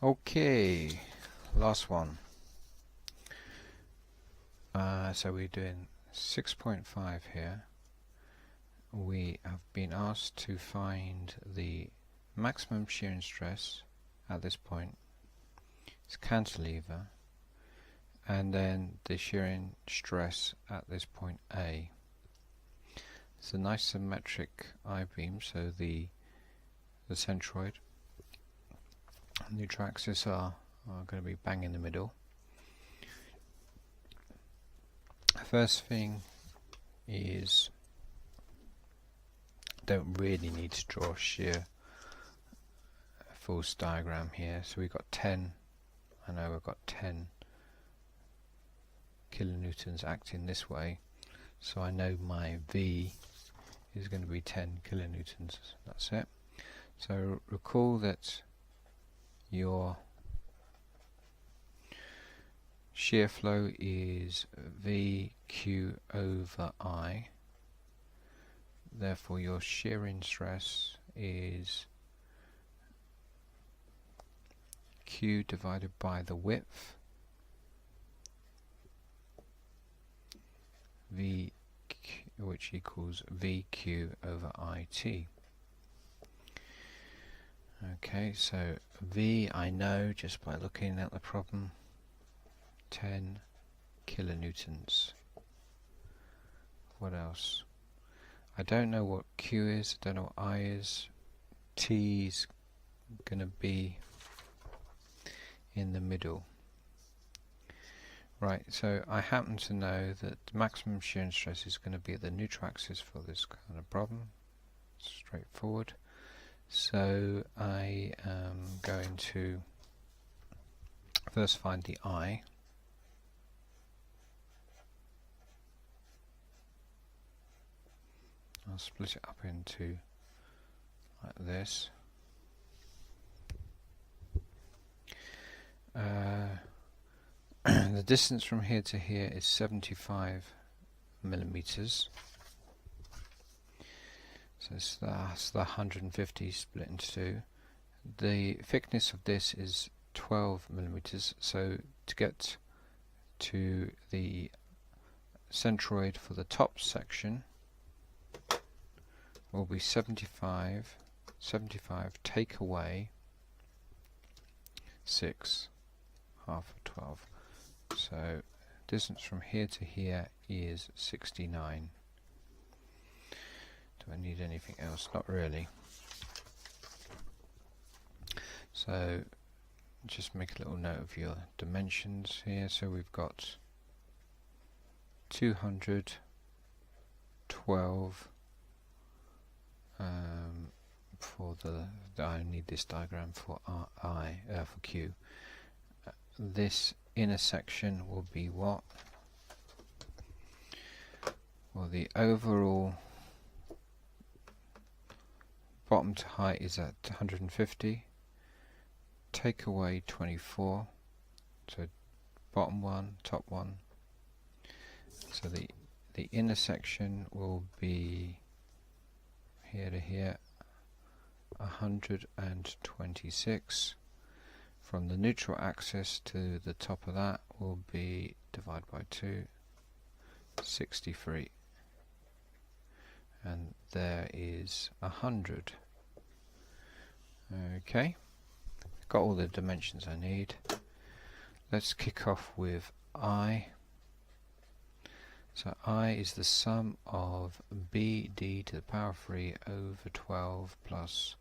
Okay, last one. So we're doing 6.5 here. We have been asked to find the maximum shearing stress at this point. It's cantilever, and then the shearing stress at this point A. It's a nice symmetric I-beam, so the centroid and neutral axis are going to be bang in the middle. First thing is, don't really need to draw shear force diagram here. So we've got 10, I know we've got 10 kilonewtons acting this way, so I know my V is going to be 10 kilonewtons. That's it. So recall that your shear flow is VQ over I. Therefore your shearing stress is Q divided by the width, V, which equals VQ over IT. Okay, so V I know just by looking at the problem, 10 kilonewtons. What else? I don't know what Q is, I don't know what I is. T is going to be in the middle. Right, so I happen to know that the maximum shearing stress is going to be at the neutral axis for this kind of problem. Straightforward. So I am going to first find the I. I'll split it up into like this. The distance from here to here is 75 millimeters. So that's the 150 split into two. The thickness of this is 12 millimeters. So to get to the centroid for the top section will be 75 take away 6, half of 12. So distance from here to here is 69. Do I need anything else? Not really. So just make a little note of your dimensions here. So we've got 212 for I need this diagram for for Q. This inner section will be what? Well, the overall bottom to height is at 150. Take away 24. So bottom one, top one. So the inner section will be here to here, 126. From the neutral axis to the top of that will be divided by 2, 63. And there is 100. Okay, got all the dimensions I need. Let's kick off with I. So I is the sum of BD to the power 3 over 12 plus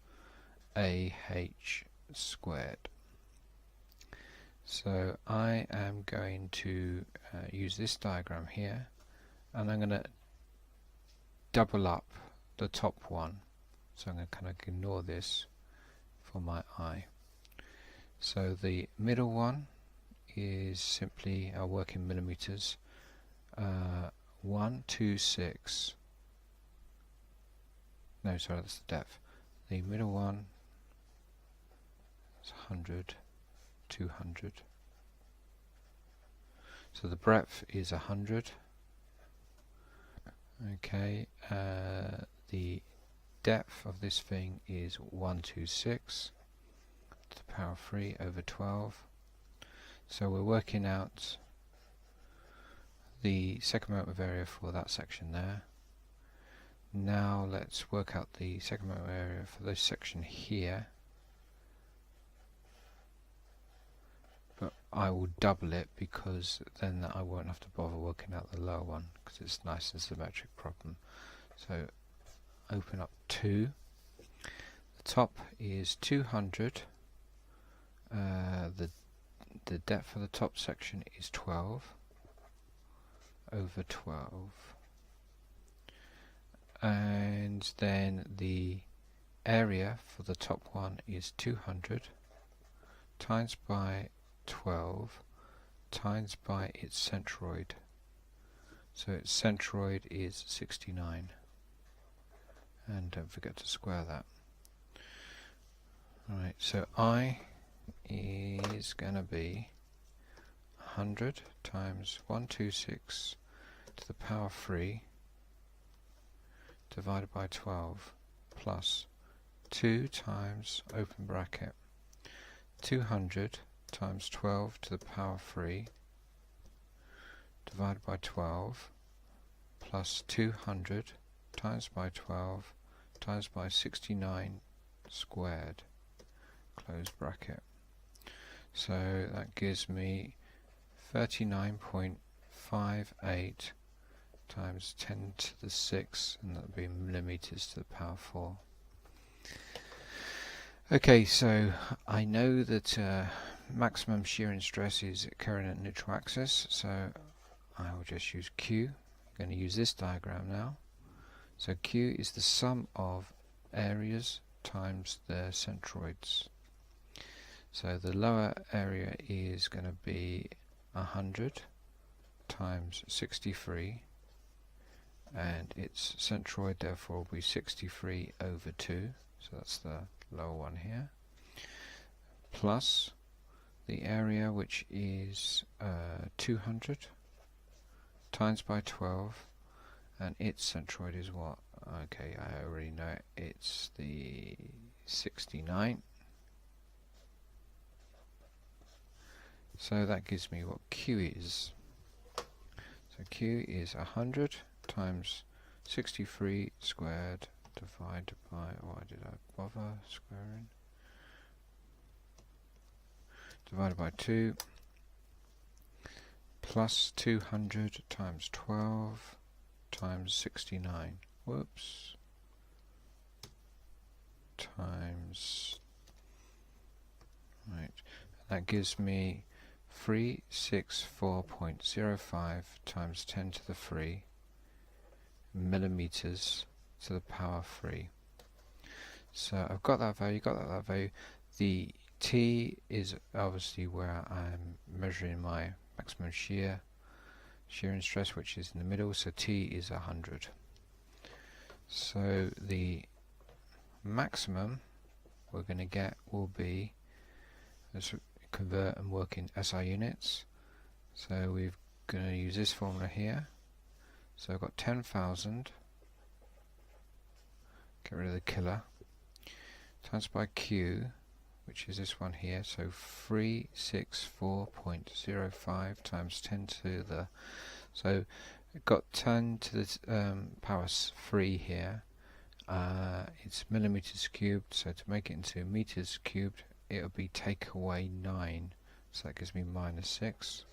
AH squared. So I am going to use this diagram here, and I'm going to double up the top one. So I'm going to kind of ignore this for my I. So the middle one is simply, I'll work in millimeters, 126. No, sorry, that's the depth. The middle one is 100, 200. So the breadth is 100. Okay, the depth of this thing is 126. to the power 3 over 12. So we're working out the second moment of area for that section there. Now let's work out the second moment of area for this section here. But I will double it because then I won't have to bother working out the lower one because it's nice and symmetric problem. So open up 2. The top is 200. The depth of the top section is 12 over 12. And then the area for the top one is 200 times by 12 times by its centroid. So its centroid is 69. And don't forget to square that. Alright, so I is going to be 100 times 126 to the power 3 divided by 12 plus 2 times open bracket 200 times 12 to the power 3 divided by 12 plus 200 times by 12 times by 69 squared, close bracket. So that gives me 39.58 times 10 to the 6, and that would be millimeters to the power 4. Okay, so I know that maximum shear and stress is occurring at neutral axis, so I will just use Q. I'm going to use this diagram now. So Q is the sum of areas times their centroids. So the lower area is going to be 100 times 63, and its centroid therefore will be 63 over 2, so that's the lower one here, plus the area, which is 200 times by 12, and its centroid is what? Okay, I already know it. It's the 69. So that gives me what Q is. So Q is 100 times 63 squared divided by, why did I bother squaring? Divided by 2 plus 200 times 12 times 69. Whoops. Times, right, that gives me 364.05 times 10 to the 3 millimeters to the power 3. So I've got that value, that value. The T is obviously where I'm measuring my maximum shear and stress, which is in the middle, so T is 100. So the maximum we're going to get will be, let's convert and work in SI units. So we're going to use this formula here. So I've got 10,000, get rid of the killer, times by Q, which is this one here, so 364.05 times 10 to the, so I've got 10 to the power 3 here. It's millimeters cubed, so to make it into meters cubed, it'll be take away 9, so that gives me minus 6.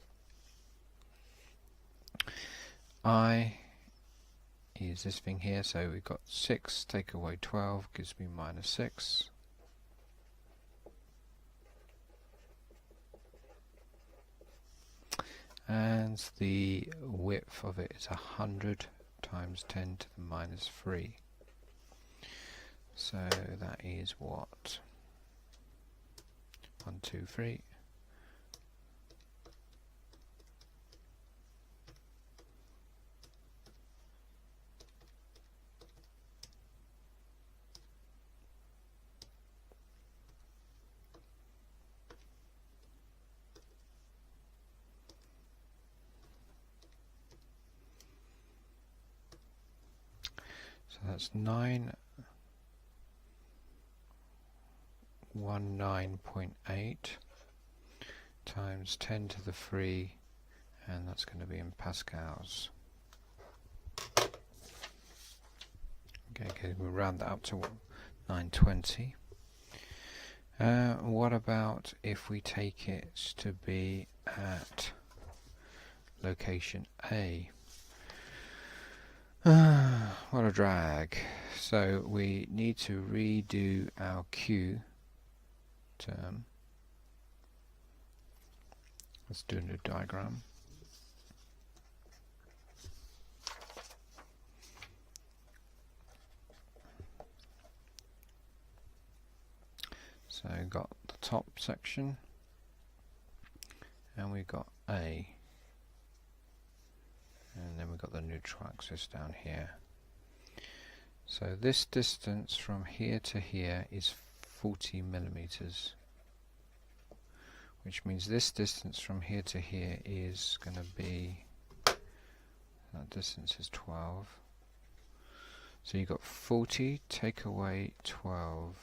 I is this thing here, so we've got 6 take away 12 gives me minus 6. And the width of it is 100 times 10 to the minus 3. So that is what? 1, 2, 3. So that's 9 19.8 times 10 to the 3, and that's going to be in pascals. Okay, we'll round that up to 920. What about if we take it to be at location A? What a drag. So we need to redo our Q term. Let's do a new diagram. So we've got the top section and we've got A, and then we've got the neutral axis down here. So this distance from here to here is 40 millimeters, which means this distance from here to here is going to be, that distance is 12. So you've got 40, take away 12.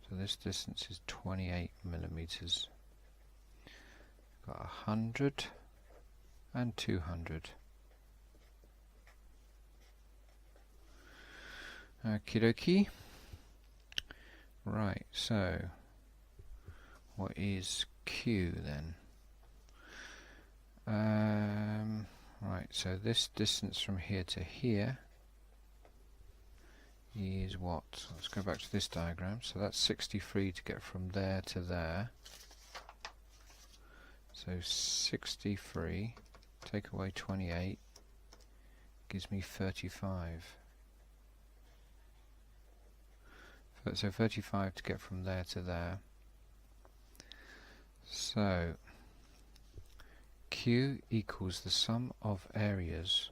So this distance is 28 millimeters. Got 100 and 200. Okie dokie. Right, so what is Q then? Right, so this distance from here to here is what? Let's go back to this diagram. So that's 63 to get from there to there. So 63, take away 28, gives me 35. So 35 to get from there to there. So Q equals the sum of areas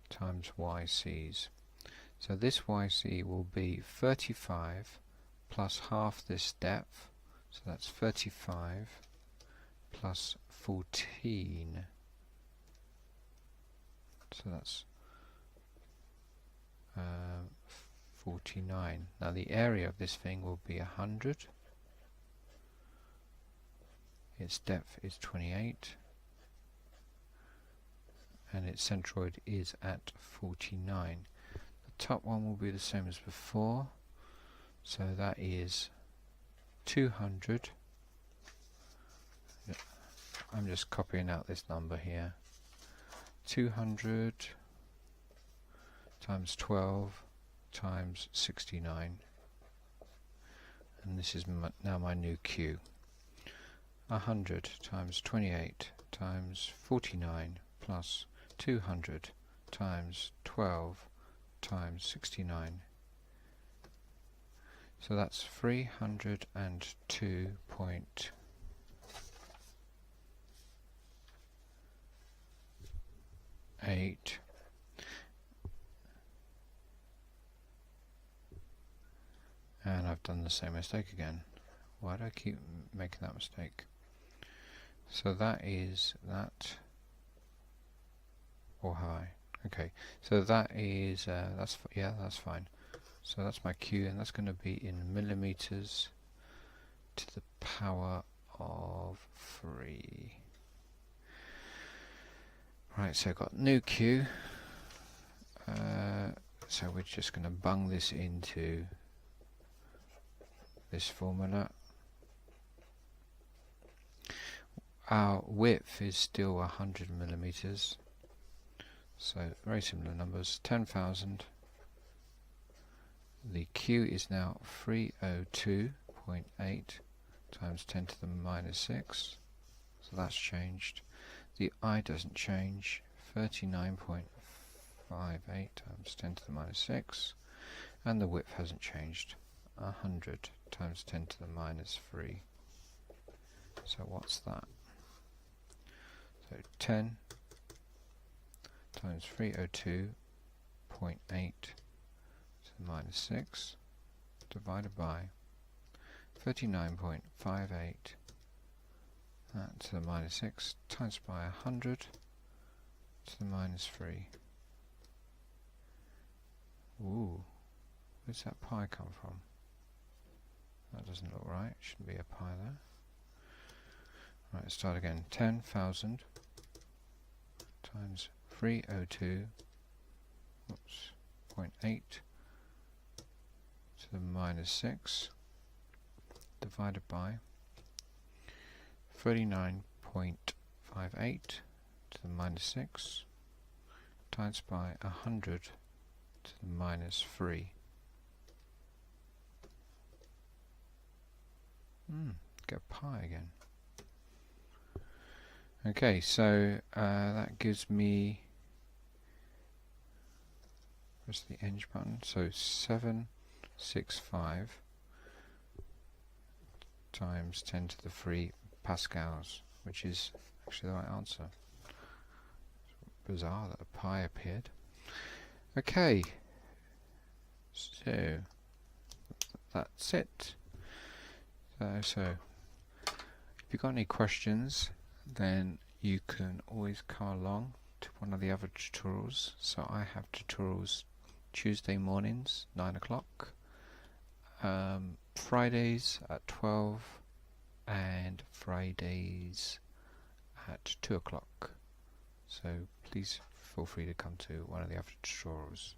times YCs. So this YC will be 35 plus half this depth, so that's 35 plus 14. So that's 49. Now the area of this thing will be 100. Its depth is 28. And its centroid is at 49. The top one will be the same as before. So that is 200. I'm just copying out this number here. 200 times 12 times 69, and this is now my new Q. 100 times 28 times 49 plus 200 times 12 times 69. So that's 302.8. And I've done the same mistake again. Why do I keep making that mistake? So that is that, or high. Okay, so that is that's fine. So that's my Q, and that's going to be in millimeters to the power of 3. Right, so I've got new Q. So we're just going to bung this into this formula. Our width is still 100 millimeters, so very similar numbers. 10,000. The Q is now 302.8 times 10 to the minus 6, so that's changed. The I doesn't change. 39.58 times 10 to the minus 6, and the width hasn't changed. 100 times 10 to the minus 3. So what's that? So 10 times 302.8 to the minus 6 divided by 39.58 to the minus 6 times by 100 to the minus 3. Ooh, where's that pi come from? That doesn't look right. Shouldn't be a pi there. Right, let's start again. 10,000 times 302, oops, 0.8 to the minus 6 divided by 39.58 to the minus 6 times by 100 to the minus 3. Get pi again. Okay, so that gives me, where's the eng button? So 765 times 10 to the 3 pascals, which is actually the right answer. Bizarre that a pi appeared. Okay, so that's it. So if you've got any questions, then you can always come along to one of the other tutorials. So I have tutorials Tuesday mornings 9 o'clock, Fridays at 12, and Fridays at 2 o'clock. So please feel free to come to one of the other tutorials.